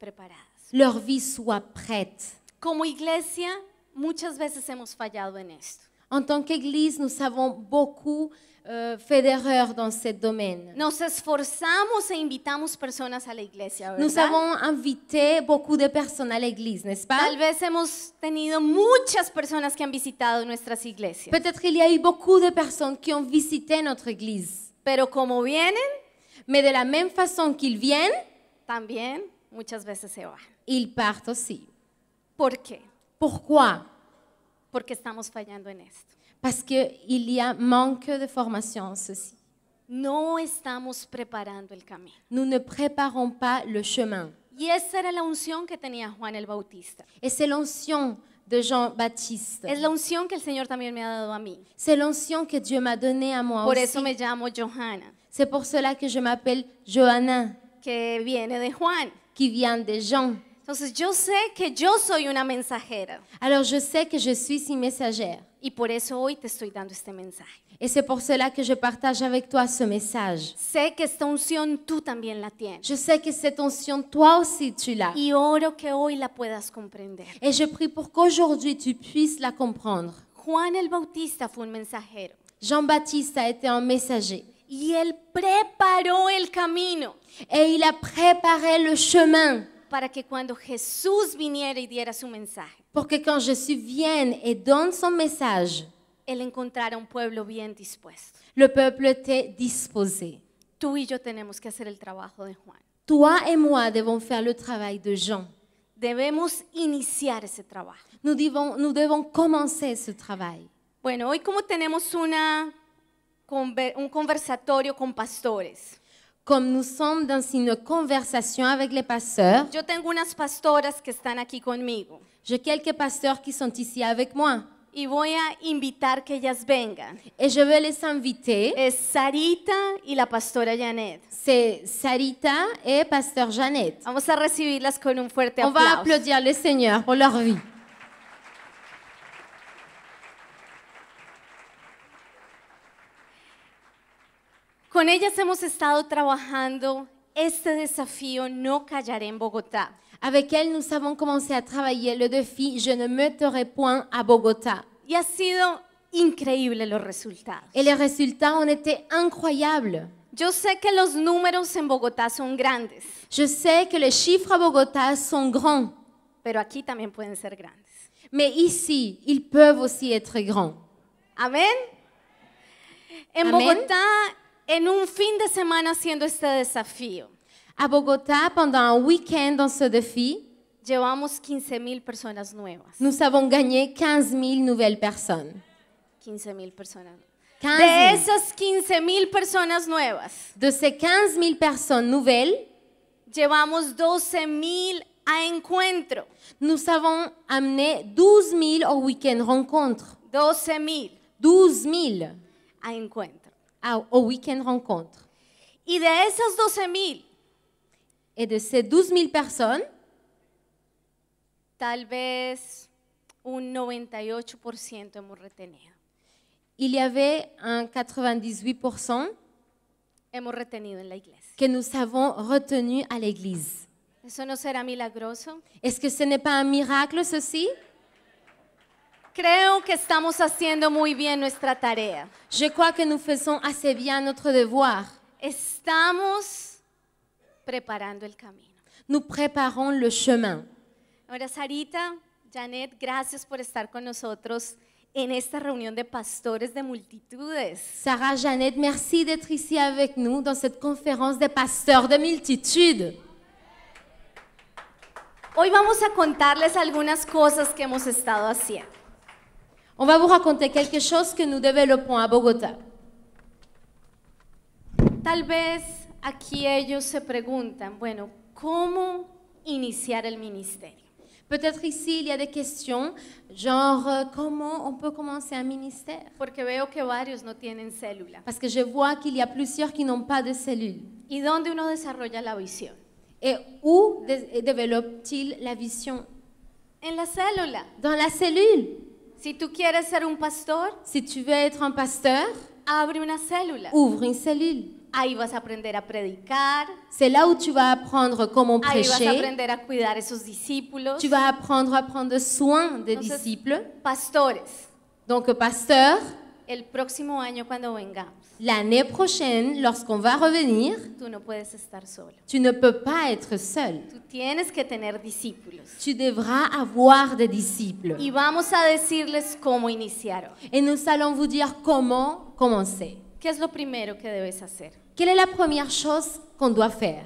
preparadas. leur vie soit prête. Como iglesia, muchas veces hemos fallado en esto. En tant qu'Église, nous avons beaucoup fait d'erreurs dans ce domaine. Nos esforzamos e invitamos personas a la iglesia, Nous ¿verdad? avons invité beaucoup de personnes à l'Église, n'est-ce pas? Tal vez hemos tenido muchas personas que han visitado nuestras iglesias, Peut-être qu'il y a eu beaucoup de personnes qui ont visité notre Église. pero como vienen, Mais de la même façon qu'ils viennent, también muchas veces se van. ils partent aussi. ¿Por qué? Pourquoi? Porque estamos fallando en esto. Parce qu'il y a manque de formation en ceci. No estamos preparando el camino. Nous ne préparons pas le chemin. Y esa era la unción que tenía Juan el Bautista. Et c'est l'onction de Jean-Baptiste. Es la unción que el Señor también me ha dado a mí. C'est l'onction que Dieu m'a donnée à moi Por eso aussi. me llamo Johanna, C'est pour cela que je m'appelle Johanna, que viene de Juan. qui vient de Jean. Entonces yo sé que yo soy una mensajera Alors je sais que je suis une messagère. y por eso hoy te estoy dando este mensaje. Et c'est pour cela que je partage avec toi ce message. Sé que esta unción tú también la tienes Je sais que cette onction, toi aussi, tu l'as. y oro que hoy la puedas comprender. Et je prie pour qu'aujourd'hui, tu puisses la comprendre. Juan el Bautista fue un mensajero Jean-Baptiste a été un messager. y él preparó el camino Et il a préparé le chemin para que cuando Jesús viniera y diera su mensaje, pour que quand Jésus vienne et donne son message, él encontrara un pueblo bien dispuesto. le peuple était disposé. Tú y yo tenemos que hacer el trabajo de Juan. Toi et moi devons faire le travail de Jean. Debemos iniciar ese trabajo. Nous devons commencer ce travail. Bueno, hoy como tenemos un conversatorio con pastores, Comme nous sommes dans une conversation avec les pasteurs, yo tengo unas pastoras que están aquí conmigo j'ai quelques pasteurs qui sont ici avec moi. y voy a invitar que ellas vengan. Et je vais les inviter. Es Sarita y la pastora Janet. C'est Sarita et pasteur Jeannette. Vamos a recibirlas con un fuerte On va aplauso. applaudir le Seigneur pour leur vie. Con ellas hemos estado trabajando este desafío No callaré en Bogotá. Avec elles, nous avons commencé à travailler le défi Je ne me tairai point à Bogota. Y ha sido increíble los resultados. Et les résultats ont été incroyables. Yo sé que los números en Bogotá son grandes, Je sais que les chiffres à Bogota sont grands, pero aquí también pueden ser grandes. mais ici, ils peuvent aussi être grands. Amén. En Amén. Bogotá, en un fin de semana haciendo este desafío, À Bogota, pendant un week-end dans ce défi, llevamos 15,000 personas nuevas. nous avons gagné 15 000 nouvelles personnes. 15,000 personas. 15 De 000. esas 15,000 personas nuevas, De ces 15 000 personnes nouvelles, llevamos 12,000 a encuentro. nous avons amené 12 000 au week-end rencontre. 12,000 12 000 a encuentro. au week-end rencontre. Y de esas 12,000, Et de ces 12 000 personnes, tal vez un 98% hemos retenido. il y avait un 98% Hemos retenido en la iglesia. que nous avons retenu à l'église. ¿Eso no será milagroso? Est-ce que ce n'est pas un miracle ceci? Creo que estamos haciendo muy bien nuestra tarea. Je crois que nous faisons assez bien notre devoir. Estamos preparando el camino. Nous préparons le chemin. Ahora, Sarita, Janet, gracias por estar con nosotros en esta reunión de pastores de multitudes. Sarah, Jeannette, merci d'être ici avec nous dans cette conférence des pasteurs de multitudes. Hoy vamos a contarles algunas cosas que hemos estado haciendo. On va vous raconter quelque chose que nous développons à Bogota. Tal vez aquí ellos se preguntan, bueno, ¿cómo iniciar el ministerio? Peut-être ici, il y a des questions, genre comment on peut commencer un ministère? Porque veo que varios no tienen célula. Parce que je vois qu'il y a plusieurs qui n'ont pas de cellule. ¿Y dónde uno desarrolla la visión? Et où développe-t-il la vision? En la célula. Dans la cellule. Si tú quieres ser un pastor, Si tu veux être un pasteur, abre una célula. ouvre une cellule. Ahí vas a aprender a predicar, C'est là où tu vas apprendre comment ahí vas a prêcher. aprender a cuidar esos discípulos. Tu vas apprendre à prendre soin des Entonces, disciples. pastores, Donc, pasteur, el próximo año cuando vengamos, l'année prochaine, lorsqu'on va revenir, tú no puedes estar solo. tu ne peux pas être seul. Tú tienes que tener discípulos. Tu devras avoir des disciples. Y vamos a decirles cómo iniciaron. Et nous allons vous dire comment commencer. ¿Qué es lo primero que debes hacer? Quelle est la première chose qu'on doit faire?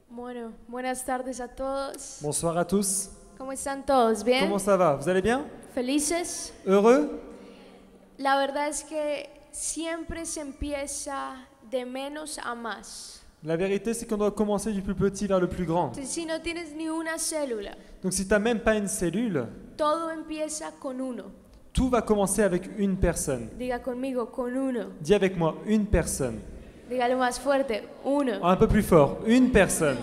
Bueno, buenas tardes a todos. Bonsoir à tous. ¿Cómo están todos? ¿Bien? Comment ça va? Vous allez bien? ¿Felices? Heureux? La verdad es que siempre se empieza de menos a más. La vérité, c'est qu'on doit commencer du plus petit vers le plus grand. Entonces, si no tienes ni una célula, Donc si tu n'as même pas une cellule, todo empieza con uno. tout va commencer avec une personne. Diga conmigo, con uno. Dis avec moi, une personne. Dígalo más fuerte, uno. Un peu plus fort, une personne.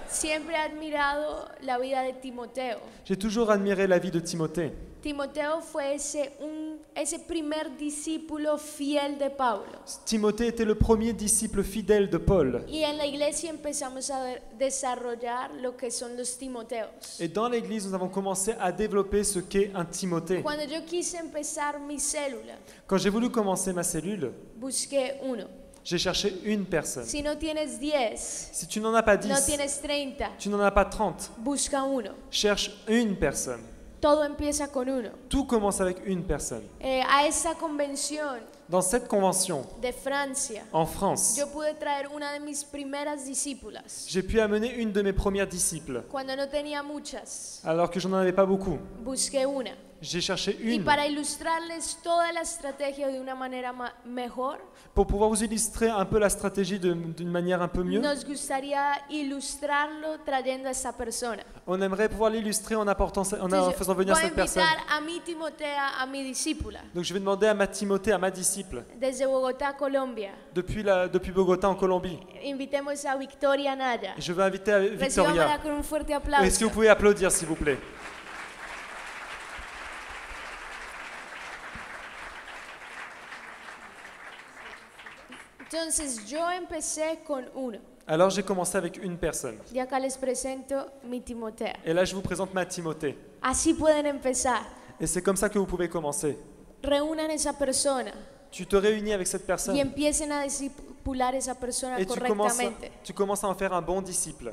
Siempre he admirado la vida de Timoteo. J'ai toujours admiré la vie de Timothée. Timoteo fue ese primer discípulo fiel de Pablo. Timothée était le premier disciple fidèle de Paul. Y en la iglesia empezamos a desarrollar lo que son los Timoteos. Et dans l'église, nous avons commencé à développer ce qu'est un Timothée. Cuando yo quise empezar mi célula, Quand j'ai voulu commencer ma cellule, busqué uno. j'ai cherché une personne. Si no tienes 10, Si tu n'en as pas 10, no tienes 30, tu n'en as pas 30, busca uno. cherche une personne. Todo empieza con uno. Tout commence avec une personne. A esa convención Dans cette convention, de Francia, en France, yo pude traer una de mis primeras discípulas. j'ai pu amener une de mes premières disciples, Cuando no tenía muchas, alors que je n'en avais pas beaucoup. busqué una. J'ai cherché Y une para ilustrarles toda la estrategia de una manera mejor, pour pouvoir vous illustrer un peu la stratégie d'une manière un peu mieux. nos gustaría ilustrarlo trayendo a esa persona. On aimerait pouvoir l'illustrer en Entonces, faisant venir voy a cette personne. invitar a mi Timotea, a mi discípula, Donc je vais demander à ma Timothée, à ma disciple, desde Bogotá, Colombia. depuis Bogota en Colombie. Invitemos a Victoria Naya. Et je vais inviter à Recibámosla Victoria. con un fuerte Est-ce que aplauso. vous pouvez applaudir, s'il vous plaît? Entonces yo empecé con uno. Alors j'ai commencé avec une personne. Y acá les presento mi Timotea. Et là, je vous présente ma Timothée. Así pueden empezar. Et c'est comme ça que vous pouvez commencer. Reúnan esa persona Tu te réunis avec cette personne y empiecen a discipular esa persona et correctamente. tu commences à en faire un bon disciple.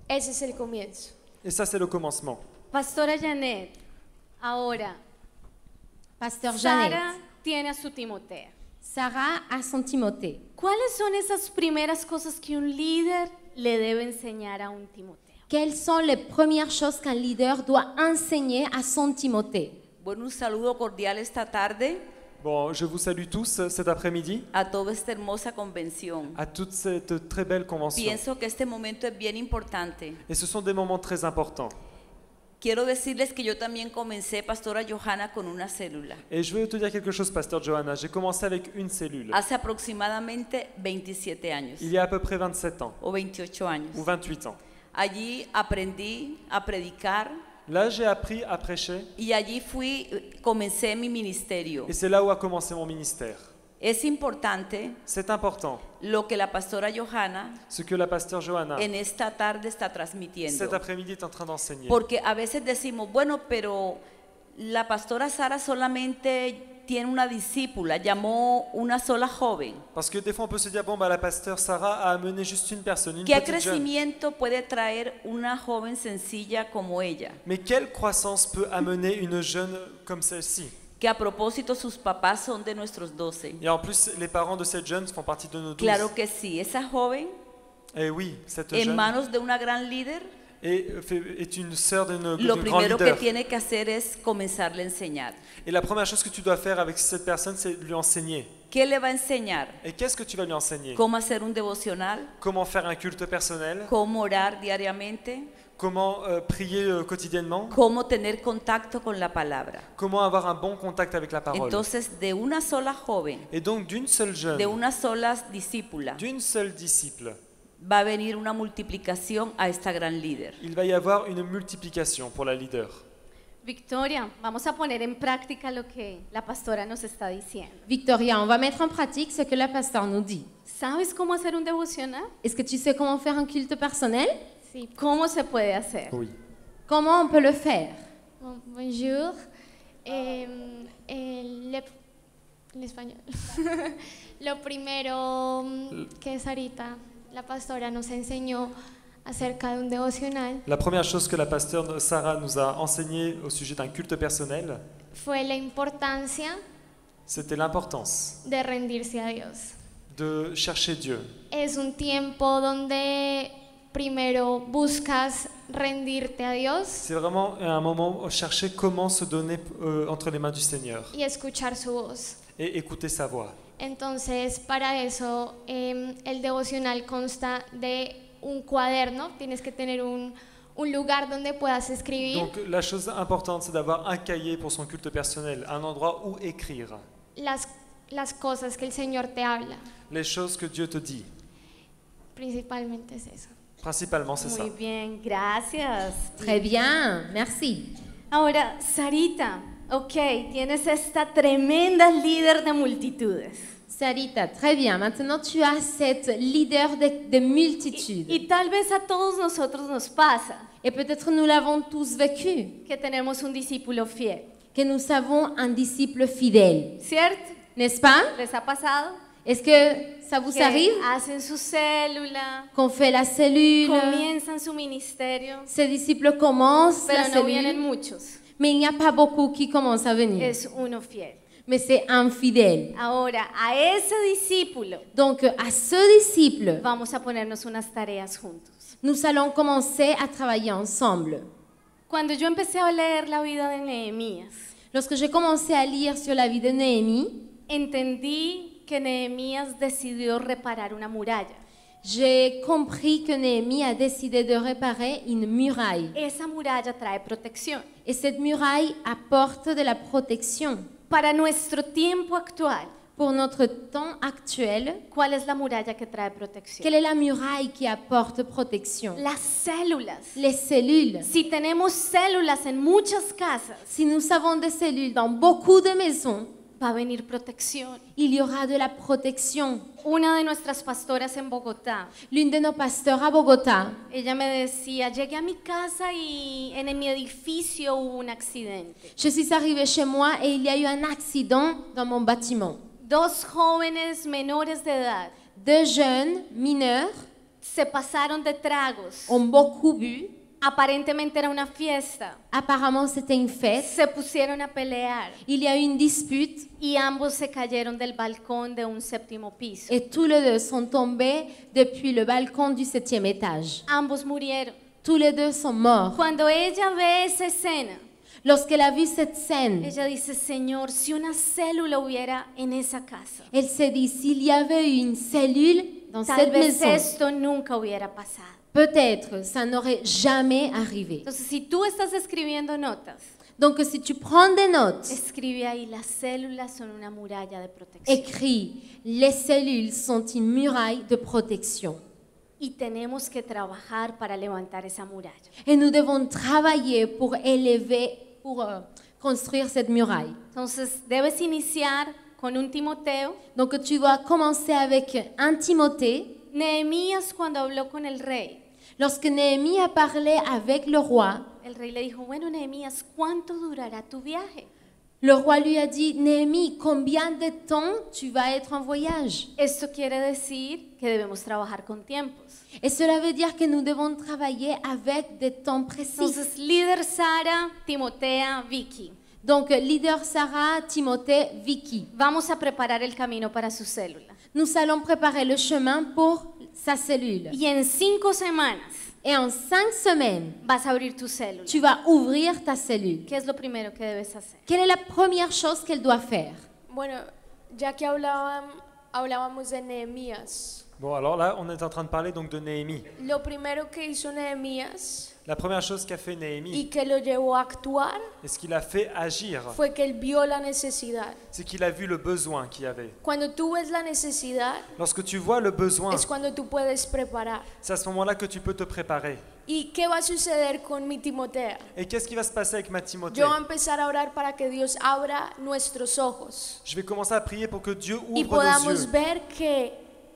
Ese es el comienzo. Et ça, c'est le commencement. Pastora Janet, ahora, Pasteur Sara Jeannette. tiene a su Timotea. Sarah a son Timothée. ¿Cuáles son esas primeras cosas que un líder le debe enseñar a un Timoteo? Quelles sont les premières choses qu'un leader doit enseigner à son Timothée? Bueno, un saludo cordial esta tarde Bon, je vous salue tous cet après-midi a toda esta hermosa convención. à toute cette très belle convention. Pienso que este momento es bien importante. Et ce sont des moments très importants. Quiero decirles que yo también comencé, Pastora Johanna, con una célula. Et je veux te dire quelque chose, Pasteur Johanna. J'ai commencé avec une cellule. Hace aproximadamente 27 años Il y a à peu près 27 ans o 28 años. ou 28 ans. Allí aprendí a predicar Là, j'ai appris à prêcher y allí comencé mi ministerio. et c'est là où a commencé mon ministère. Es importante C'est important lo que la Pastora Johanna ce que la Pasteur Johanna en esta tarde está transmitiendo. cet après-midi est en train d'enseigner. Porque a veces decimos, bueno, pero la pastora Sara solamente tiene una discípula, llamó una sola joven. Parce que des fois, on peut se dire, bon, bah, la Pasteur Sarah a amené juste une personne, une ¿Qué petite jeune. crecimiento puede traer una joven sencilla como ella? Mais quelle croissance peut amener une jeune comme celle-ci? Que a propósito sus papás son de nuestros 12. Et en plus, les parents de cette jeune font partie de nos 12. Claro que sí, esa joven Et oui, cette en jeune manos de una gran líder, est une sœur lo de grand primero que leader. tiene que hacer es comenzarle a enseñar. Et la première chose que tu dois faire avec cette personne, c'est de lui enseigner. ¿Qué le va a enseñar? Et qu'est-ce que tu vas lui enseigner? ¿Cómo hacer un devocional? Comment faire un culte personnel? ¿Cómo orar diariamente? Comment prier quotidiennement? ¿Cómo tener contacto con la palabra? Comment avoir un bon contact avec la parole? Entonces, de una sola joven, Et donc, d'une seule jeune, de una sola discípula, d'une seule disciple, va a venir una multiplicación a esta gran líder. il va y avoir une multiplication pour la leader. Victoria, vamos a poner en práctica lo que la pastora nos está diciendo. Victoria, on va mettre en pratique ce que la pasteur nous dit. ¿Sabes cómo hacer un devocional? Est-ce que tu sais comment faire un culte personnel? Sí. ¿Cómo se puede hacer? Oui. Comment on peut le faire? Bonjour. En español. Lo primero que Sarita, la pastora, nos enseñó acerca de un devocional La première chose que la pasteur Sarah nous a enseigné au sujet d'un culte personnel, fue la importancia c'était l'importance de rendirse a Dios. de chercher Dieu. Es un tiempo donde primero buscas rendirte a Dios C'est vraiment un moment où chercher comment se donner entre les mains du Seigneur y escuchar su voz. et écouter sa voix. Entonces, para eso, el devocional consta de un cuaderno. Tienes que tener un lugar donde puedas escribir Donc la chose importante, c'est d'avoir un cahier pour son culte personnel, un endroit où écrire las cosas que el Señor te habla. les choses que Dieu te dit. Principalmente es eso. Principalement, c'est ça. Muy bien, gracias. Très bien, merci. Ahora, Sarita, ok, tienes esta tremenda líder de multitudes. Sarita, très bien. Maintenant, tu as cette leader de multitude. Y tal vez a todos nosotros nos pasa Et peut-être nous l'avons tous vécu, que tenemos un discípulo fiel, que nous avons un disciple fidèle. ¿cierto? N'est-ce pas? ¿Les ha pasado? Est-ce que ça vous Que arrive? hacen su célula, Qu'on fait la cellule, comienzan su ministerio, ces disciples commencent la pero no vienen cellule, muchos. mais il n'y a pas beaucoup qui commencent à venir. Es uno fiel. Mais c'est un fidèle. Ahora, a ese discípulo Donc, à ce disciple, vamos a ponernos unas tareas juntos. nous allons commencer à travailler ensemble. Cuando yo empecé a leer la vida de Nehemías, Lorsque j'ai commencé à lire sur la vie de Néhémie, entendí que Nehemías decidió reparar una muralla. j'ai compris que Néhémie a décidé de réparer une muraille. Esa muralla trae protección. Et cette muraille apporte de la protection. Para nuestro tiempo actual, Pour notre temps actuel, ¿cuál es la muralla que trae protección? quelle est la muraille qui apporte protection? Las células. Les cellules. Si tenemos células en muchas casas, Si nous avons des cellules dans beaucoup de maisons, va a venir protección. il y aura de la protection. Una de nuestras pastoras en Bogotá, L'une de nos pasteurs à Bogota, ella me decía, llegué a mi casa y en mi edificio hubo un accidente. je suis arrivée chez moi et il y a eu un accident dans mon bâtiment. Dos jóvenes menores de edad Deux jeunes mineurs se pasaron de tragos. ont beaucoup bu. Aparentemente era una fiesta. Apparemment, c'était une fête. Se pusieron a pelear Il y a eu une dispute y ambos se cayeron del balcón de un séptimo piso. et tous les deux sont tombés depuis le balcon du 7e étage. Ambos murieron. Tous les deux sont morts. Cuando ella ve esa escena, Lorsqu'elle a vu cette scène, ella dice, Señor, si una célula hubiera en esa casa, elle s'est dit, s'il y avait eu une cellule dans tal cette vez maison, esto nunca hubiera pasado. peut-être ça n'aurait jamais arrivé. Entonces, si tú estás escribiendo notas, Donc si tu prends des notes, escribe ahí, las células son una muralla de protección. écris, les cellules sont une muraille de protection. Y tenemos que trabajar para levantar esa muralla. Et nous devons travailler pour élever, pour construire cette muraille. Entonces, debes iniciar con un Timoteo. Donc tu dois commencer avec un Timothée. Nehemías, cuando habló con el rey, Lorsque Néhémie a parlé avec le roi, el rey le dijo, bueno, Nehemías, ¿cuánto durará tu viaje? le roi lui a dit, Néhémie, combien de temps tu vas être en voyage? Esto quiere decir que debemos trabajar con tiempos. Et cela veut dire que nous devons travailler avec des temps précis. Entonces, líder Sara, Timotea, Vicky, Donc leader Sarah, Timothée, Vicky. vamos a preparar el camino para su célula. Nous allons préparer le chemin pour sa cellule. Y en 5 semanas Et en 5 semaines, vas a abrir tu célula. tu vas ouvrir ta cellule. ¿Qué es lo primero que debes hacer? Quelle est la première chose qu'elle doit faire? Bueno, ya que hablábamos de Nehemías, Bon, alors là, on est en train de parler donc de Néhémie. lo primero que hizo Nehemías La première chose qu'a fait Néhémie, y que lo llevó a actuar et ce qu'il a fait agir, fue que él vio la necesidad. c'est qu'il a vu le besoin qu'il y avait. Cuando tú ves la necesidad Lorsque tu vois le besoin, es cuando tú puedes preparar. c'est à ce moment-là que tu peux te préparer. ¿Y qué va a suceder con mi Timotea? Et qu'est-ce qui va se passer avec ma Timothée? Yo voy a empezar a orar para que Dios abra nuestros ojos Je vais commencer à prier pour que Dieu y ouvre nos podamos yeux ver que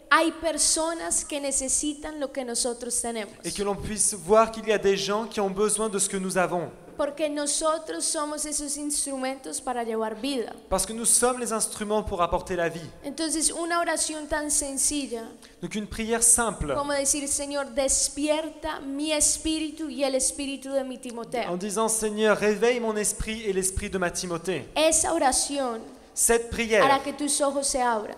hay personas que necesitan lo que nosotros tenemos. et que l'on puisse voir qu'il y a des gens qui ont besoin de ce que nous avons. Porque nosotros somos esos instrumentos para llevar vida. Parce que nous sommes les instruments pour apporter la vie. Entonces, una oración tan sencilla Donc une prière simple como decir, Señor, despierta mi espíritu y el espíritu de mi Timoteo. en disant Seigneur, réveille mon esprit et l'esprit de ma Timothée. Esa oración Cette hará prière que tus ojos se abran.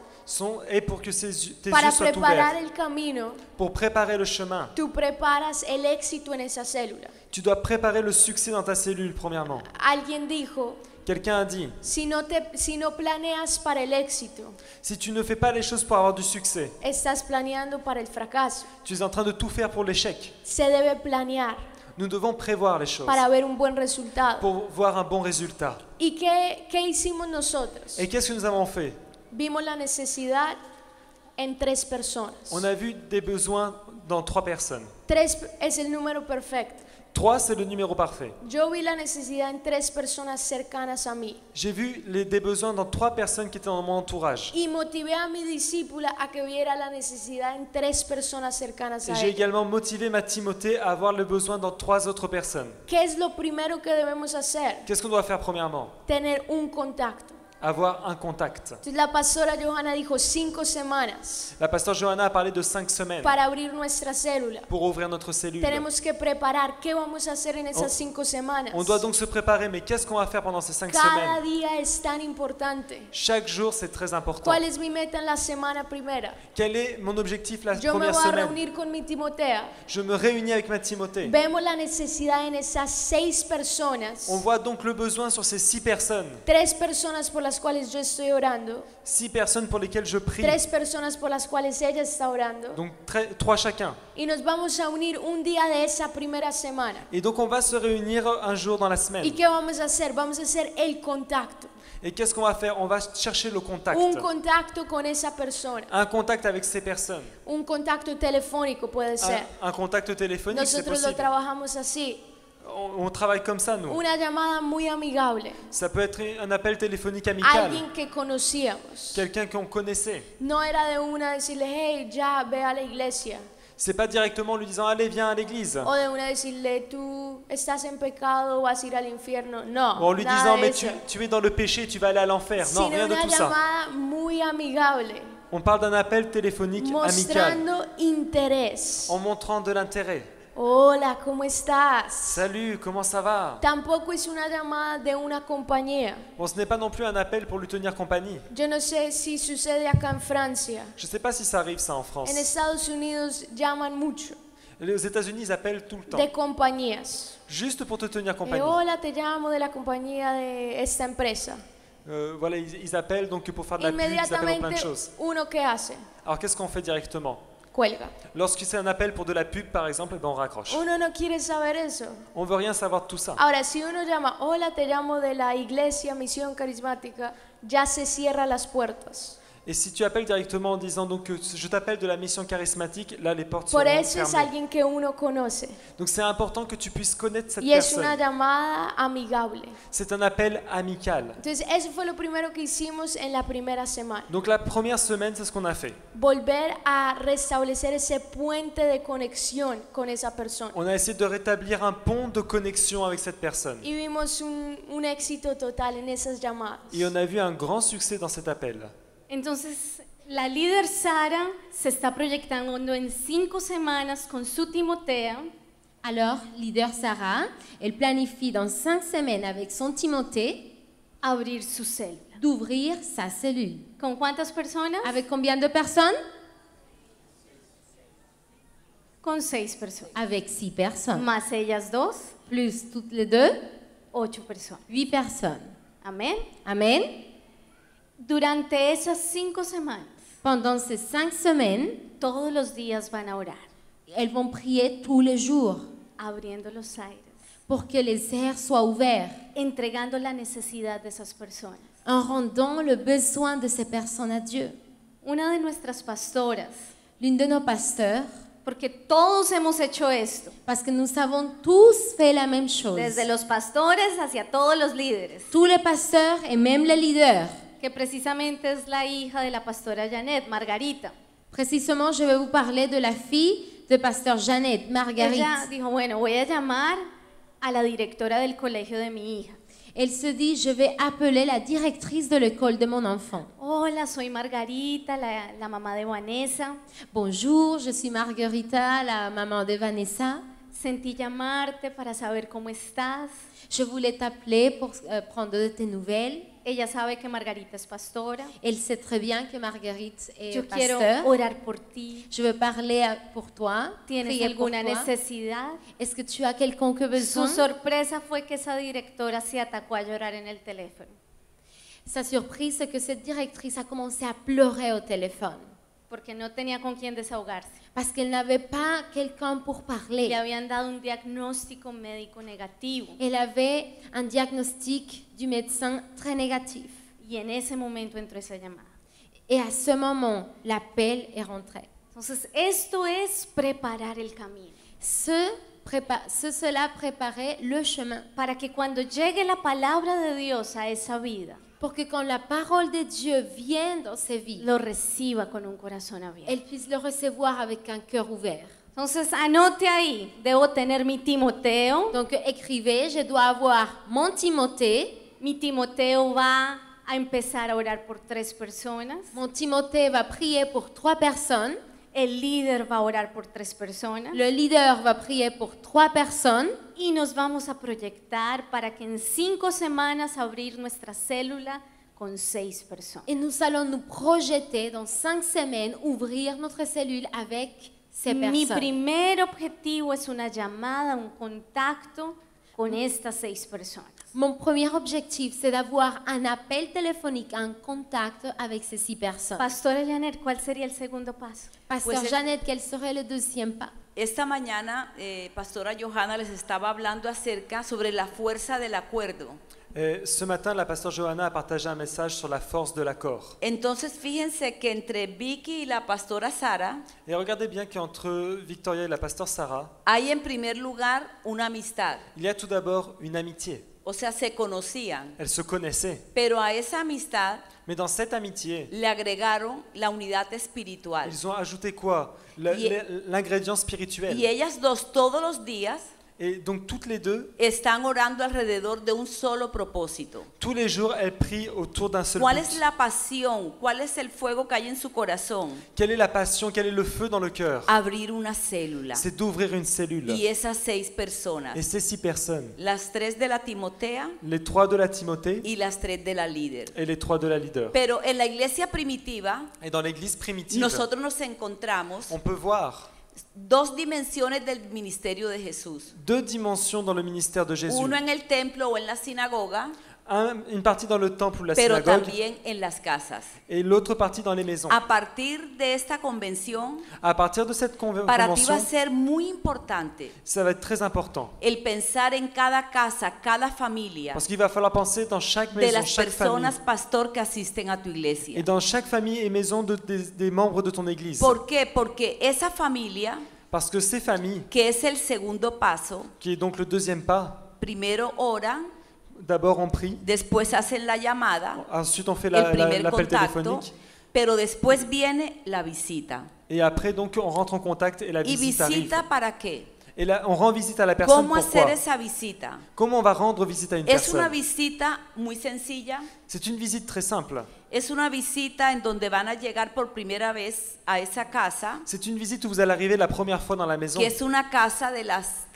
est pour que tes Para yeux soient preparar ouverts, el camino, pour préparer le chemin. tú preparas el éxito en esa célula. Tu dois préparer le succès dans ta cellule, premièrement. Alguien dijo, Quelqu'un a dit, si no planeas para el éxito, si tu ne fais pas les choses pour avoir du succès, estás planeando para el fracaso. tu es en train de tout faire pour l'échec. Se debe planear Nous devons prévoir les choses para ver un buen resultado. pour voir un bon résultat. ¿Y qué hicimos nosotros? Et qu'est-ce que nous avons fait? Vimos la necesidad en 3 personas. On a vu des besoins dans 3 personnes. 3 es el número perfecto. 3, c'est le numéro parfait. Yo vi la necesidad en 3 personas cercanas a mí J'ai vu des besoins dans 3 personnes qui étaient dans mon entourage. y motivé a mi discípula a que viera la necesidad en 3 personas cercanas Et a j'ai ella. également motivé ma Timothée à avoir le besoin dans 3 autres personnes. ¿Qué es lo primero que debemos hacer? Qu'est-ce qu'on doit faire premièrement? Tener un contacto. Avoir un contact. Entonces la pastora Johanna dijo 5 semanas La pasteur Johanna a parlé de 5 semaines para abrir nuestra célula. pour ouvrir notre cellule. Tenemos que preparar qué vamos a hacer en esas 5 semanas. On doit donc se préparer, mais qu'est-ce qu'on va faire pendant ces 5 Cada semaines? día es tan importante. Chaque jour, c'est très important. ¿Cuál es mi meta en la semana primera? Quel est mon objectif la Yo me première voy a semaine? reunir con mi Timotea. Je me réunis avec ma Timothée. Vemos la necesidad en esas 6 personas. On voit donc le besoin sur ces 6 personnes. 3 personas por las cuales yo estoy orando. 6 personnes pour lesquelles je prie. 3 personas por las cuales ella está orando. Donc 3 chacun. Y nos vamos a unir un día de esa primera semana. Et donc on va se réunir un jour dans la semaine. ¿Y qué vamos a hacer? Vamos a hacer el contacto. Et qu'est-ce qu'on va faire? On va chercher le contact. Un contacto con esa persona. Un contact avec ces personnes. Un contacto telefónico puede ser. Un contact téléphonique, c'est Nosotros lo possible. trabajamos así. On travaille comme ça, nous. Una llamada muy amigable. Ça peut être un appel téléphonique amical. Alguien que conocíamos. Quelqu'un qu'on connaissait. No era de una decirle, hey, ya, ve a la iglesia. C'est pas directement lui disant allez viens à l'église. O de una decirle, tú estás en pecado, vas a ir al infierno. No, Ou en lui nada disant de mais eso. tu es dans le péché, tu vas aller à l'enfer. Non, Sino rien de una tout ça. llamada muy amigable, On parle d'un appel téléphonique amical mostrando interés. en montrant de l'intérêt. Hola, ¿cómo estás? Salut, comment ça va? Tampoco es una llamada de una compañía. Bon, ce n'est pas non plus un appel pour lui tenir compagnie. Yo no sé si sucede acá en Francia. Je sais pas si ça arrive ça en France. En Estados Unidos llaman mucho Aux États-Unis, ils appellent tout le temps, de compañías. juste pour te tenir compagnie. Hola, te llamo de la compañía de esta empresa. Voilà, ils appellent donc pour faire de la pub, ils appellent pour plein de Inmediatamente choses. uno que hace, Alors qu'est-ce qu'on fait directement? cuelga. Lorsque c'est un appel pour de la pub, par exemple, eh ben, on raccroche. Uno no quiere saber eso. On veut rien savoir de tout ça. Ahora, si uno llama, hola, te llamo de la iglesia Misión Carismática, ya se cierran las puertas. Et si tu appelles directement en disant donc je t'appelle de la mission charismatique, là les portes Por seront eso es fermées. alguien que uno conoce. Donc c'est important que tu puisses connaître cette Y es una personne. llamada amigable. C'est un appel amical. Entonces, eso fue lo primero que hicimos en la primera semana. Donc la première semaine, c'est ce qu'on a fait. Volver a restablecer ese puente de conexión con esa persona. On a essayé de rétablir un pont de connexion avec cette personne. Y vimos un éxito total en esas llamadas. Et on a vu un grand succès dans cet appel. Entonces, la líder Sara se está proyectando en 5 semanas con su Timotea Alors, leader Sarah, elle planifie dans 5 semaines avec son Timothée abrir su célula. d'ouvrir sa cellule. ¿Con cuántas personas? Avec combien de personnes? Con 6 personas. Avec 6 personnes. Más ellas 2, Plus toutes les deux, 8 personas. 8 personnes. Amén. Amen. Durante esas 5 semanas, Pendant ces 5 semaines, todos los días van a orar, elles vont prier tous les jours abriendo los aires, pour que les airs soient ouverts, entregando la necesidad de esas personas. en rendant le besoin de ces personnes à Dieu. Una de nuestras pastoras L'une de nos pasteurs Porque todos hemos hecho esto, Parce que nous avons tous fait la même chose. desde los pastores hacia todos los líderes, Tous les pasteurs et même les leaders. que precisamente es la hija de la pastora Janet, Margarita. Précisément, je vais vous parler de la fille de pasteur Jeannette, Marguerite. Ella dijo, bueno, voy a llamar a la directora del colegio de mi hija. Elle se dit, je vais appeler la directrice de l'école de mon enfant. Hola, soy Margarita, la mamá de Vanessa. Bonjour, je suis Margarita, la maman de Vanessa. Sentí llamarte para saber cómo estás. Je voulais t'appeler pour prendre de tes nouvelles. Ella sabe que Margarita es pastora. Elle sait très bien que Marguerite est Yo quiero pasteur. orar por ti. Je veux parler pour toi. ¿Tienes prier pour alguna toi. necesidad? Est-ce que tu as quelconque Su besoin? sorpresa fue que esa directora se atacó a llorar en el teléfono, Sa surprise, c'est que cette directrice a commencé à pleurer au téléphone porque no tenía con quién desahogarse. parce qu'elle n'avait pas quelqu'un pour parler. Le habían dado un diagnóstico médico negativo Elle avait un diagnostic du médecin très négatif. y en ese momento entró esa llamada. Et à ce moment, l'appel est rentré. Entonces, esto es preparar el camino Cela préparait le chemin para que cuando llegue la palabra de Dios a esa vida, pour que quand la parole de Dieu vienne dans ses vies, lo reciba con un corazón abierto. elle puisse le recevoir avec un cœur ouvert. Entonces, anote ahí, debo tener mi Timoteo. Donc écrivez, je dois avoir mon Timothée. Mi Timoteo va a empezar a orar por 3 personas. Mon Timothée va prier pour 3 personnes. El líder va a orar por 3 personas. Le leader va prier pour 3 personnes. Y nos vamos a proyectar para que en 5 semanas abrir nuestra célula con 6 personas. Et nous allons nous projeter dans 5 semaines, ouvrir notre cellule avec ces Mi personnes. primer objetivo es una llamada, un contacto con estas 6 personas. Mon premier objectif, c'est d'avoir un appel téléphonique, un contact avec ces 6 personnes. Pastora Janet, ¿cuál sería el segundo paso? Pasteur Pues, Jeannette, quel serait le deuxième pas? Esta mañana, Pastora Johanna les estaba hablando acerca sobre la fuerza del acuerdo. Ce matin, la pasteur Johanna a partagé un message sur la force de l'accord. Entonces, fíjense que entre Vicky y la pastora Sara Et regardez bien qu'entre Victoria et la pasteur Sarah, hay en primer lugar una amistad. il y a tout d'abord une amitié. O sea, se conocían. Elles se connaissaient. Pero a esa amistad Mais dans cette amitié, le agregaron la unidad espiritual. ils ont ajouté quoi? L'ingrédient spirituel. Y ellas dos todos los días Et donc toutes les deux, están orando alrededor de un solo propósito. tous les jours, elles prient autour d'un seul ¿Cuál but. es la pasión? ¿Cuál es el fuego que hay en su corazón? Quelle est la passion? Quel est le feu dans le cœur? Abrir una célula. C'est d'ouvrir une cellule. Y esas 6 personas, Et ces 6 personnes, las 3 de la Timotea les 3 de la Timothée y las 3 de la líder. et les 3 de la leader. Pero en la iglesia primitiva, Et dans l'église primitive, nosotros nos encontramos on peut voir 2 dimensiones del ministerio de Jesús. 2 dimensions dans le ministère de Jésus. Uno en el templo o en la sinagoga, Une partie dans le temple ou la pero synagogue también en las casas. et l'autre partie dans les maisons. A partir de esta convención, À partir de cette para ti va a convention, ser muy importante ça va être très important. el pensar en cada casa, cada familia, Parce qu'il va falloir penser dans chaque de maison, las chaque famille. personas, pastor, que asisten a tu Et iglesia. dans chaque famille et maison des membres de ton église. ¿Por qué? Porque esa familia, Parce que ces familles, que es el segundo paso, qui est donc le deuxième pas, primero oran, d'abord on prie, después hacen la llamada, ensuite on fait el primer l'appel contacto, téléphonique, pero después viene la visita. et après donc on rentre en contact et la ¿Y visite arrive. visita para qué? Et là on rend visite à la personne. ¿Cómo hacer Pourquoi? esa visita? Comment on va rendre visite à une Es una personne? visita muy sencilla. C'est une visite très simple. Es una visita en donde van a llegar por primera vez a esa casa, C'est une visite où vous allez arriver la première fois dans la maison. que es una casa de las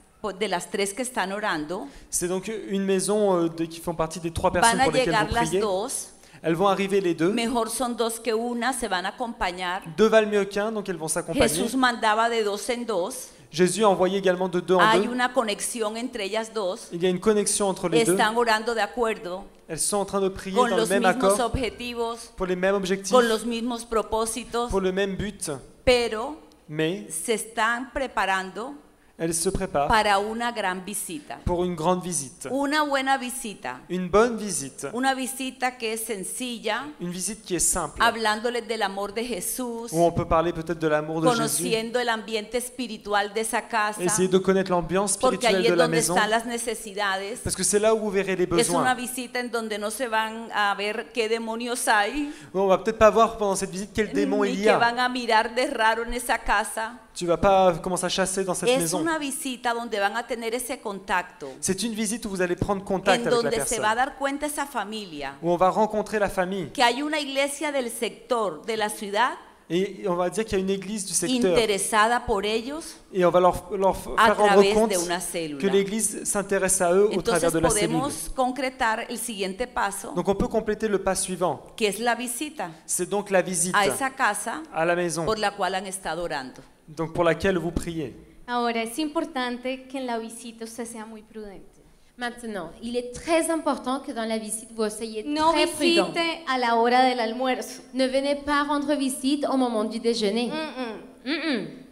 3 que están orando. C'est donc une maison qui font partie des 3 Van personnes a pour lesquelles llegar vous las priez. 2. Elles vont arriver les 2. Mejor son 2 que una, se van a acompañar. 2 valent mieux qu'un, donc elles vont s'accompagner. Jesús mandaba de 2 en 2. Jésus a envoyé également de 2 en Hay 2. una conexión entre ellas 2. Il y a une connexion entre les deux. Están orando de acuerdo, Elles sont en train de prier con dans le los même mismos accord, objetivos, pour les mêmes objectifs, con los mismos propósitos, pour le même but, pero mais se están preparando Elle se prépare para una gran visita. pour une grande visite. Una buena visita. Une bonne visite. Una visita que es sencilla, Une visite qui est simple. hablándoles del amor de Jesús, Où on peut parler peut-être de l'amour de Jésus. conociendo el ambiente espiritual de esa casa, Essayer de connaître l'ambiance porque spirituelle ahí de es la donde maison. están las necesidades. Parce que c'est là où vous verrez les Es una besoins. visita en donde no se van a ver qué demonios hay, On va peut-être pas voir pendant cette visite quel démon ni il y que a. van a mirar de raro en esa casa. Tu vas pas commencer à chasser dans cette Es maison. una visita donde van a tener ese contacto, C'est une visite où vous allez prendre en contact avec la donde se va a personne. dar cuenta esa familia Où on va rencontrer la famille. que hay una iglesia del sector de la ciudad Et on va dire qu'il y a une église du secteur. interesada por ellos Et on va leur a faire rendre través compte de una que célula. l'église s'intéresse à eux au Entonces travers de la cellule. podemos concretar el siguiente paso, Donc on peut compléter le pas suivant. que es la visita C'est donc la visite a esa casa à la maison, por la cual han estado orando. donc pour laquelle vous priez. Ahora, es importante que en la visita usted sea muy prudente. Maintenant, il est très important que dans la visite, vous soyez No très prudent. visite a la hora del almuerzo. Ne venez pas rendre visite au moment du déjeuner.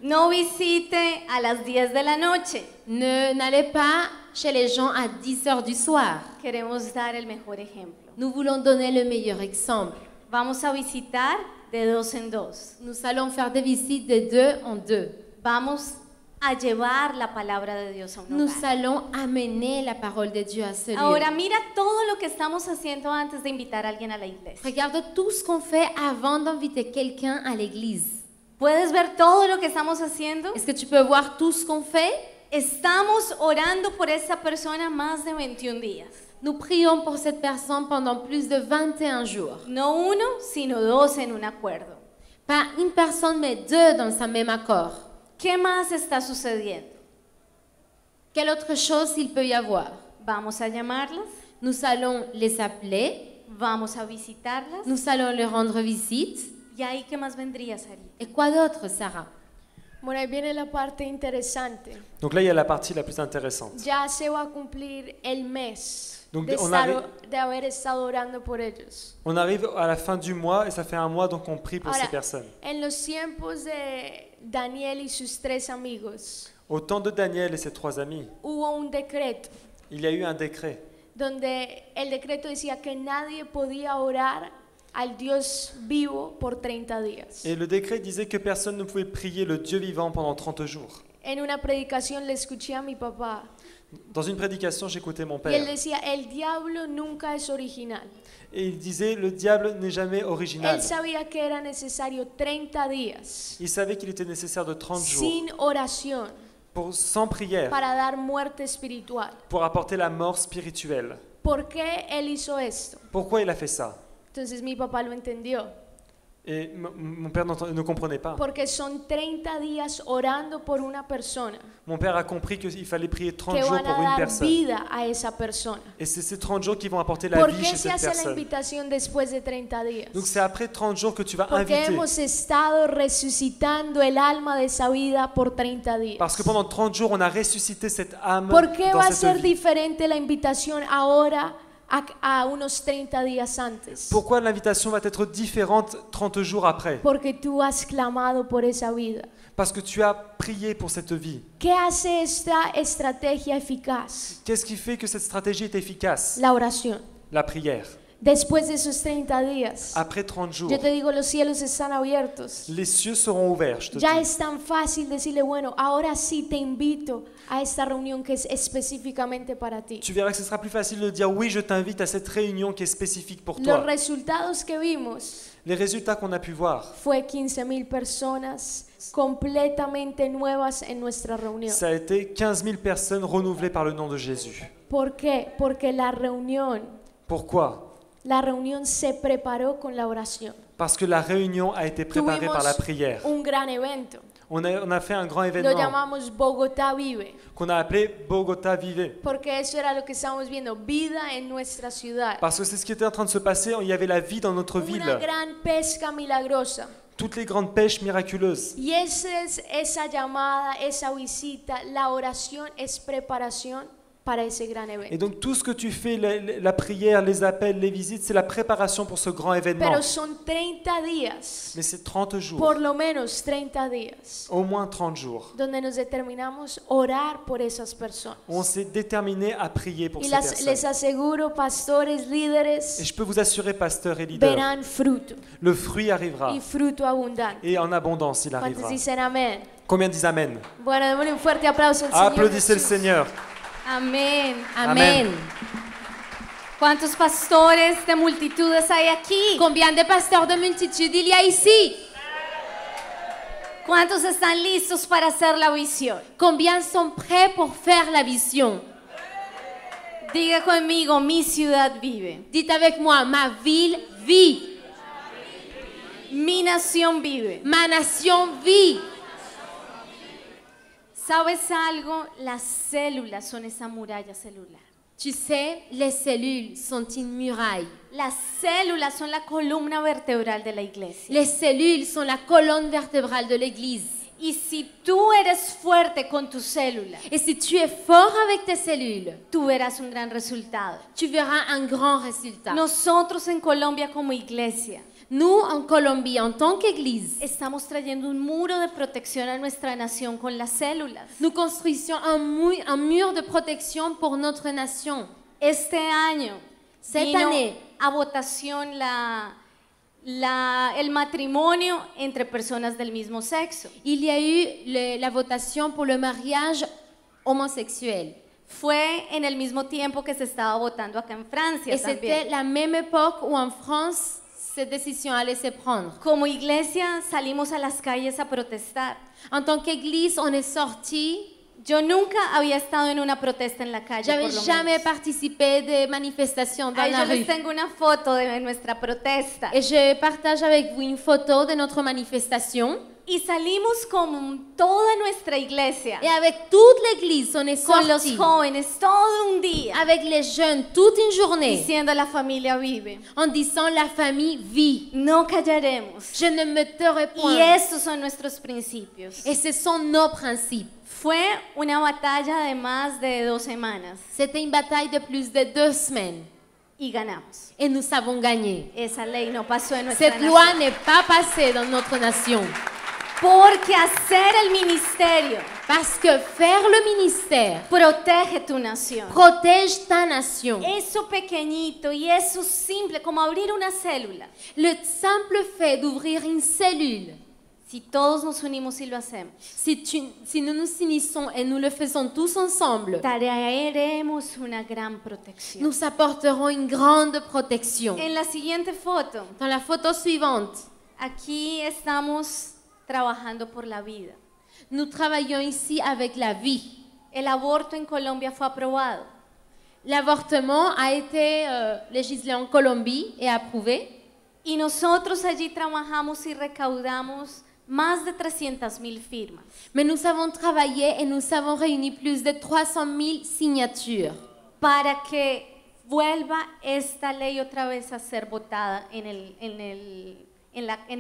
No visite a las 10 de la noche. N'allez pas chez les gens à 10 heures du soir. Queremos dar el mejor ejemplo. Nous voulons donner le meilleur exemple. Vamos a visitar de dos en dos. Nous allons faire des visites de 2 en 2. Vamos a llevar la palabra de Dios a un Nous hogar. allons amener la parole de Dieu à ce lieu. Ahora mira todo lo que estamos haciendo antes de invitar a alguien a la iglesia. Regarde tout ce qu'on fait avant d'inviter quelqu'un à l'église. ¿Puedes ver todo lo que estamos haciendo? Est-ce que tu peux voir tout ce qu'on fait? Estamos orando por esa persona más de 21 días. Nous prions pour cette personne pendant plus de 21 jours. No uno, sino dos en un acuerdo. Pas une personne, mais 2 dans un même accord. ¿Qué más está sucediendo? Quelle autre chose il peut y avoir? Vamos a llamarlas, Nous allons les appeler, vamos a visitarlas. nous allons leur rendre visite. ¿Y ahí qué más vendría, Sarita? Et quoi d'autre, Sarah? Bueno, ahí viene la parte interesante. Donc là, il y a la partie la plus intéressante. Ya se va a cumplir el mes Donc, de, on de haber estado orando por ellos. On arrive à la fin du mois et ça fait un mois donc on prie pour Ahora, ces personnes. en los tiempos de Daniel y sus 3 amigos, Au temps de Daniel et ses 3 amis, hubo un decreto il y a eu un décret donde el decreto decía que nadie podía orar al Dios vivo por 30 días. et le décret disait que personne ne pouvait prier le Dieu vivant pendant 30 jours. En una predicación le escuché a mi papá Dans une prédication, j'écoutais mon y él père decía, el diablo nunca es original. et il disait le diable n'est jamais original. Él sabía que era necesario 30 días Il savait qu'il était nécessaire de 30 jours sin oración sans prière para dar muerte espiritual. pour apporter la mort spirituelle. ¿Por qué él hizo esto? Pourquoi il a fait ça? Entonces mi papá lo entendió. Et mon père ne comprenait pas. Porque son 30 días orando por una persona Mon père a compris qu'il fallait prier 30 que jours van pour a une dar personne. vida a esa persona. Et c'est ces 30 jours qui vont apporter la ¿Por vie qué chez se cette hace la personne. invitación después de 30 días? Donc c'est après 30 jours que tu vas Porque inviter. hemos estado resucitando el alma de esa vida por 30 días. Parce que pendant 30 jours, on a ressuscité cette âme ¿Por qué dans va a cette ser vie. diferente la invitación ahora a unos 30 días antes? Pourquoi l'invitation va être différente 30 jours après? Porque tú has clamado por esa vida. Parce que tu as prié pour cette vie. ¿Qué hace esta estrategia eficaz? Qu'est-ce qui fait que cette stratégie est efficace? La oración. La prière. Después de esos 30 días, Après 30 jours, yo te digo, los cielos están abiertos. les cieux seront ouverts, je te Ya dis. es tan fácil decirle, bueno, ahora sí te invito a esta reunión que es específicamente para ti. Tu verras que ce sera plus facile de dire oui, je t'invite à cette réunion qui est spécifique pour Los toi. resultados que vimos Les résultats qu'on a pu voir, fue 15,000 personas completamente nuevas en nuestra reunión. ça a été 15 000 personnes renouvelées par le nom de Jésus. ¿Por qué? Porque Pourquoi? la reunión se preparó con la oración. Parce que la réunion a été préparée par la prière. un gran evento. On a fait un grand Lo événement llamamos Bogotá Vive, qu'on a appelé Bogotá Vive. porque eso era lo que estamos viendo, vida en nuestra ciudad. Parce que c'est ce qui était en train de se passer, il y avait la vie dans notre Una ville. gran pesca milagrosa. Toutes les grandes pêches miraculeuses. Y esa llamada, esa visita, la oración es preparación para ese gran Et evento. donc tout ce que tu fais, la prière, les appels, les visites, c'est la préparation pour ce grand événement. Pero son 30 días, Mais c'est 30 jours, por lo menos 30 días, au moins 30 jours. donde nos determinamos orar por esas personas. On s'est déterminé à prier pour Y ces les personnes. aseguro, pastores, Et líderes, je peux vous assurer, pasteurs et leaders, verán fruto le fruit arrivera. y fruto abundante. Et en abondance, il ¿Cuántos arrivera. dicen amén? Combien disent Amen? Bueno, démosle un fuerte aplauso al Señor. Applaudissez le Jesús. Seigneur. Amén. Amén. ¿Cuántos pastores de multitudes hay aquí? Combien de pasteurs de multitude il y a ici? ¿Cuántos están listos para hacer la visión? Combien sont prêts pour faire la vision? Diga conmigo, mi ciudad vive, Dites avec moi, ma ville vit, mi nación vive. ma nation vit. ¿Sabes algo? Las células son esa muralla celular. Tu sais, les cellules sont une muraille. Las células son la columna vertebral de la iglesia. Les cellules sont la colonne vertébrale de l'Église. Y si tú eres fuerte con tus células, Et si tu es fort avec tes cellules, tú verás un gran resultado. tu verras un grand résultat. Nosotros en Colombia como iglesia Nous, en Colombie, en tant qu'Église, estamos trayendo un muro de protección a nuestra nación con las células. nous construisons un mur de protection pour notre nation. Este año Cette vino année, a votación el matrimonio entre personas del mismo sexo. il y a eu la votation pour le mariage homosexuel. Fue en el mismo tiempo que se estaba votando acá en Francia Et c'était también. la même époque où en France, cette décision allait se prendre. Como iglesia salimos a las calles a protestar. En tant qu'Église, on est sorti. Yo nunca había estado en una protesta en la calle, J'avais por lo jamais menos. participé de manifestations dans Ahí la yo les rue. tengo una foto de nuestra protesta. Et je partage avec vous une photo de notre manifestation. Y salimos con toda nuestra iglesia, Et avec toute l'Église, on est con los sorti. jóvenes, todo un día, Avec les jeunes, toute une journée, diciendo la familia vive. en disant la famille vit. No callaremos. Je ne me tairai Y point. estos son nuestros principios. Et ce sont nos principes. Fue una batalla de más de 2 semanas C'était une bataille de plus de 2 semaines. y ganamos. Et nous avons gagné. Esa ley no pasó en nuestra Cette loi nación. n'est pas passée dans notre nation. Porque hacer el ministerio Parce que faire le ministère protege tu nación. protège ta nation. Eso pequeñito y eso simple, como abrir una célula. Le simple fait d'ouvrir une cellule, Si todos nos unimos y lo hacemos, si nous nous unissons et nous le faisons tous ensemble, traeremos una gran protección. nous apporterons une grande protection. En la siguiente foto, Dans la photo suivante, aquí estamos trabajando por la vida. nous travaillons ici avec la vie. El aborto en Colombia fue aprobado. L'avortement a été législé en Colombie et approuvé. Y nosotros allí trabajamos y recaudamos más de 300,000 firmas Mais nous avons travaillé et nous avons réuni plus de 300 000 signatures para que vuelva esta ley otra vez a ser votada en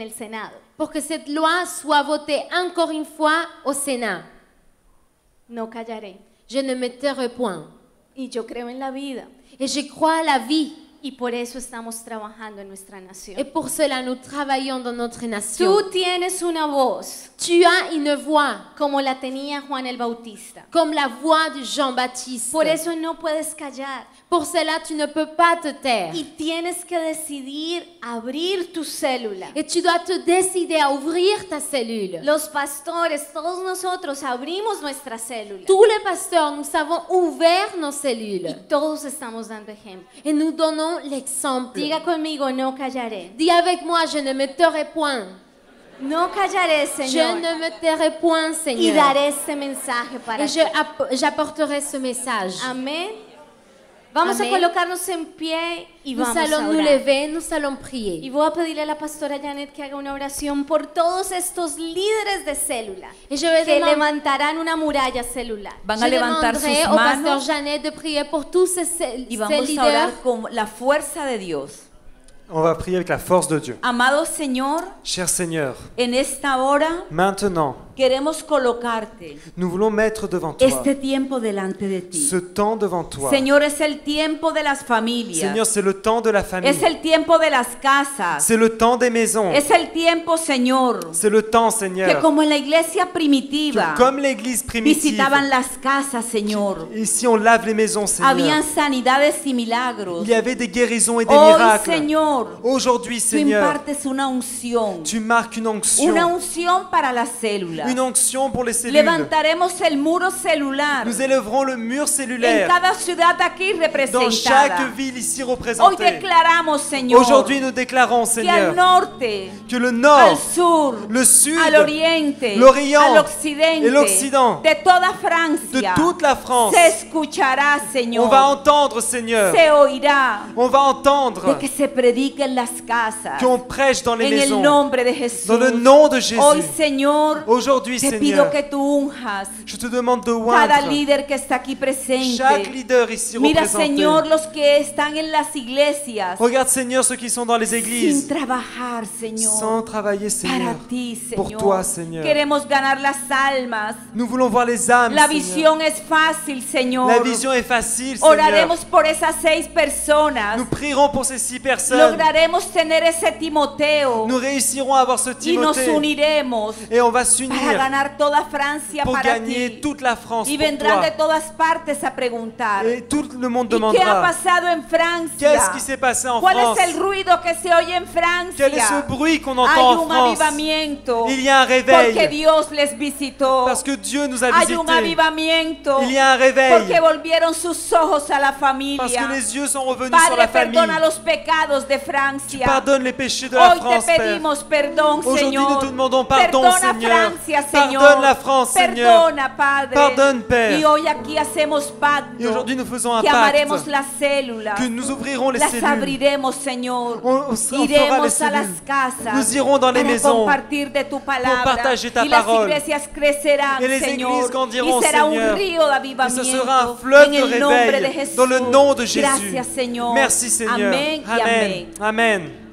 el Senado. pour que cette loi soit votée encore une fois au Sénat. No callaré. Je ne me tairai point. Y yo creo en la vida. Et je crois à la vie. Y por eso estamos trabajando en nuestra Et nación. pour cela, nous travaillons dans notre nation. Tú tienes una voz Tu as une voix como la tenía Juan el Bautista. comme la voix de Jean-Baptiste. Por eso no puedes callar. Pour cela, tu ne peux pas te taire. Y tienes que decidir abrir tu célula. Et tu dois te décider à ouvrir ta cellule. Los pastores, todos nosotros abrimos nuestra célula. Tous les pasteurs, nous avons ouvert nos cellules. Y todos estamos dando ejemplo. Et nous donnons l'exemple. Diga conmigo, no callaré. Dis avec moi, je ne me tairai point. No callaré, Je Señor. ne me tairai point, Y Seigneur. daré este mensaje para Et ti. j'apporterai ce message. Amén. Vamos Amén. a colocarnos en pie y Nous vamos a allons nous orar. lever, nous allons Y prier. voy a pedirle a la pastora Janet que haga una oración por todos estos líderes de célula Et je vais que demander, levantarán una muralla celular. Van a levantar demanderai sus au pasteur manos Jeannet de prier pour tous ces y vamos a leaders. orar con la fuerza de Dios. On va prier avec la force de Dieu. Amado Señor, Cher Seigneur, en esta hora maintenant, queremos colocarte Nous voulons mettre devant toi este tiempo delante de ti. ce temps devant toi. Señor, es el tiempo de las familias. Seigneur, c'est le temps de la famille. Es el tiempo de las casas. C'est le temps des maisons. Es el tiempo, Señor, C'est le temps, que Seigneur, como en la iglesia primitiva que comme l'église primitive, visitaban las casas, Señor, ici on lave les maisons, habían Seigneur. sanidades y milagros. Il y avait des guérisons et des Hoy, miracles. Señor, Aujourd'hui, tú Seigneur, impartes una unción. tu marques une Una onction. unción para las células. Une onction pour les cellules. Levantaremos el muro celular Nous élèverons le mur en cellulaire cada ciudad aquí dans representada. chaque ville ici Hoy représentée. declaramos, Señor, Aujourd'hui, nous déclarons, que al Seigneur, norte, que le al nord, sur, le sud, al oriente, l'Orient, al occidente, et l'Occident, de toda de Francia, toute la France, se escuchará, Señor, on va entendre, Seigneur, se oirá, on va entendre de que se predique en las casas, qu'on prêche dans les en el maisons, nombre de Jesús. dans le nom de Jésus. Hoy, Señor, Aujourd'hui, te pido Seigneur, que tú unjas je te demande de cada oindre líder que está aquí presente. chaque leader ici Mira, représenté. Señor, los que están en las iglesias Regarde, Seigneur, ceux qui sont dans les sin églises, trabajar, Señor, sans travailler, para Seigneur, ti, pour Señor. toi, Seigneur. Queremos ganar las almas. Nous voulons voir les âmes, La Seigneur. visión es fácil, Señor. La vision est facile, Seigneur. Oraremos por esas 6 personas. Nous prierons pour ces 6 personnes. Lograremos tener ese Timoteo Nous réussirons à avoir ce y nos Timothée. uniremos Et on va para s'unir ganar toda Francia pour para gagner ti. toute la France Y pour vendrán de toi. todas partes a preguntar. Et tout le monde ¿Y qué ha demandera, pasado en Francia? qu'est-ce qui s'est passé en ¿Cuál France? es el ruido que se oye en Francia? Quel est ce bruit qu'on entend Hay en un France? avivamiento. Il y a un Porque réveil. Dios les visitó. Parce que Dieu nous a Hay un visités. avivamiento. Il y a un Porque réveil. volvieron sus ojos a la Parce familia. que les yeux sont revenus sur Padre, la famille. perdona los pecados de Francia. Pardonne les péchés de la Hoy France, te Père. pedimos perdón, Aujourd'hui, Señor. nous te demandons pardon, Perdona Seigneur. Francia, Señor. Pardonne la France, Seigneur. Perdona, Padre. Pardonne, Père. Y hoy aquí hacemos pacto. Et aujourd'hui, nous faisons un Que amaremos pacte. las células. Que nous ouvrirons les Las cellules. abriremos, Señor. On fera les Iremos a las cellules. casas. Nous irons dans les para maisons compartir de tu palabra. partager ta y las parole. iglesias crecerán, Et les Señor. églises grandiront, y será Seigneur. un río de Et avivamiento. ce sera un fleuve en de el nombre de réveil Jesús. dans le nom de Jésus. Gracias, Señor. Merci, Seigneur. Amén y Amen. amén. Amen.